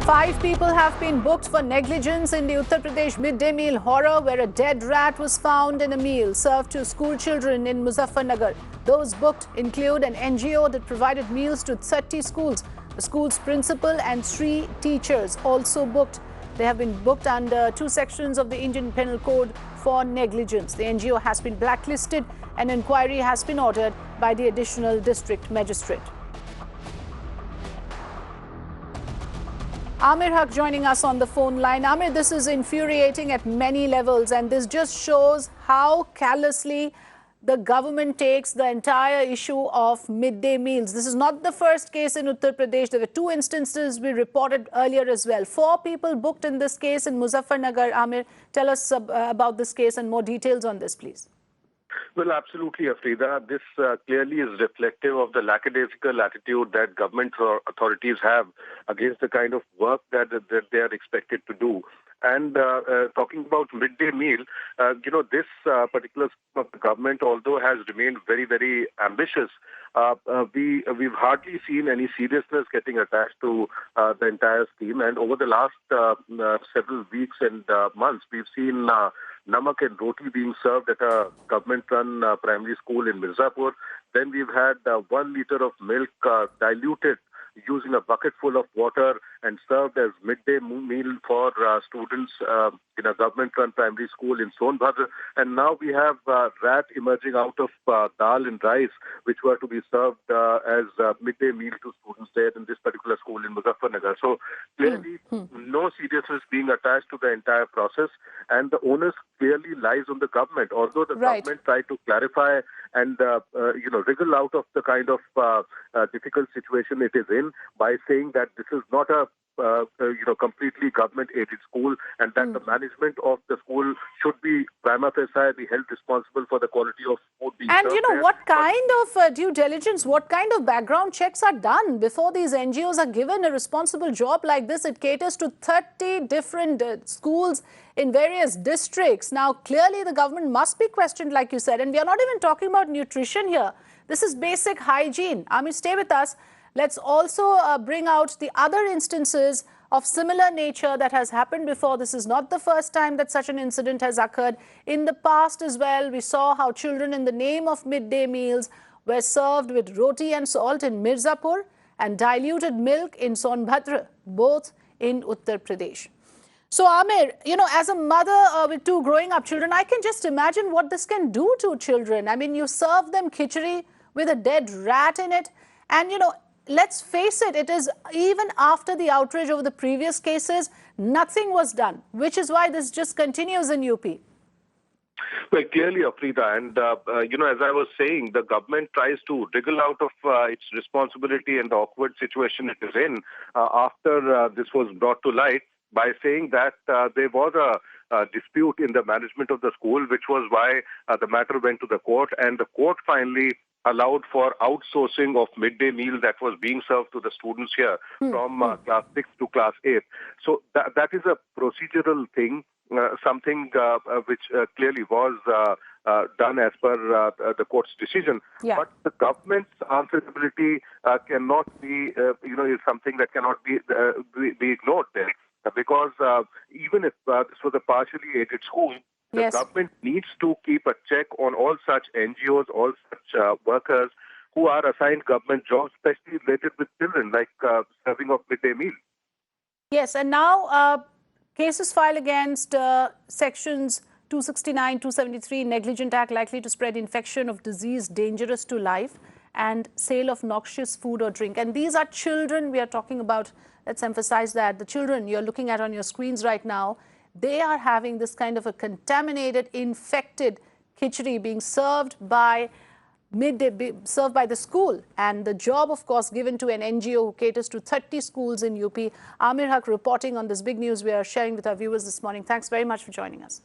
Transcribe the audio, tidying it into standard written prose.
5 people have been booked for negligence in the Uttar Pradesh midday meal horror, where a dead rat was found in a meal served to school children in Muzaffarnagar. Those booked include an NGO that provided meals to 30 schools. The school's principal and 3 teachers also booked. They have been booked under 2 sections of the Indian Penal Code for negligence. The NGO has been blacklisted. An inquiry has been ordered by the additional district magistrate. Amir Haq joining us on the phone line. Amir, this is infuriating at many levels, and this just shows how callously the government takes the entire issue of midday meals. This is not the first case in Uttar Pradesh. There were 2 instances we reported earlier as well. 4 people booked in this case in Muzaffarnagar. Amir, tell us about this case and more details on this, please. Well, absolutely, Afrida. This clearly is reflective of the lackadaisical attitude that government authorities have against the kind of work that they are expected to do. And talking about midday meal, this particular scheme of the government, although has remained very, very ambitious, we've hardly seen any seriousness getting attached to the entire scheme. And over the last several weeks and months, we've seen namak and roti being served at a government-run primary school in Mirzapur. Then we've had 1 liter of milk diluted using a bucket full of water and served as midday meal for students in a government-run primary school in Sonbhadra. And now we have rat emerging out of dal and rice, which were to be served as midday meal to students there in this particular school in Muzaffarnagar. So clearly, no seriousness being attached to the entire process, and the onus clearly lies on the government. Although the government tried to clarify and wriggle out of the kind of difficult situation it is in by saying that this is not a completely government-aided school, and that the management of the school should be prima facie be held responsible for the quality of food being served. And what kind of due diligence, what kind of background checks are done before these NGOs are given a responsible job like this? It caters to 30 different schools in various districts. Now, clearly the government must be questioned, like you said, and we are not even talking about nutrition here. This is basic hygiene. Amir, stay with us. Let's also bring out the other instances of similar nature that has happened before. This is not the first time that such an incident has occurred. In the past as well, we saw how children in the name of midday meals were served with roti and salt in Mirzapur and diluted milk in Sonbhadra, both in Uttar Pradesh. So, Amir, as a mother with 2 growing up children, I can just imagine what this can do to children. I mean, you serve them khichdi with a dead rat in it. And, let's face it, it is even after the outrage over the previous cases, nothing was done, which is why this just continues in UP. Well, clearly, Afrida, and, as I was saying, the government tries to wriggle out of its responsibility and the awkward situation it is in after this was brought to light by saying that there was a dispute in the management of the school, which was why the matter went to the court, and the court finally allowed for outsourcing of midday meal that was being served to the students here from class 6 to class 8. So that is a procedural thing, something which clearly was done as per the court's decision. Yeah. But the government's answerability cannot be, is something that cannot be ignored there. Because even if this was a partially aided school, the government needs to keep a check on all such NGOs, all such workers who are assigned government jobs, especially related with children, like serving of midday meal. Yes, and now cases filed against sections 269, 273, Negligent Act likely to spread infection of disease dangerous to life, and sale of noxious food or drink. And these are children we are talking about. Let's emphasize that. The children you're looking at on your screens right now, they are having this kind of a contaminated, infected khichdi being served by midday, served by the school. And the job, of course, given to an NGO who caters to 30 schools in UP. Amir Haq reporting on this big news we are sharing with our viewers this morning. Thanks very much for joining us.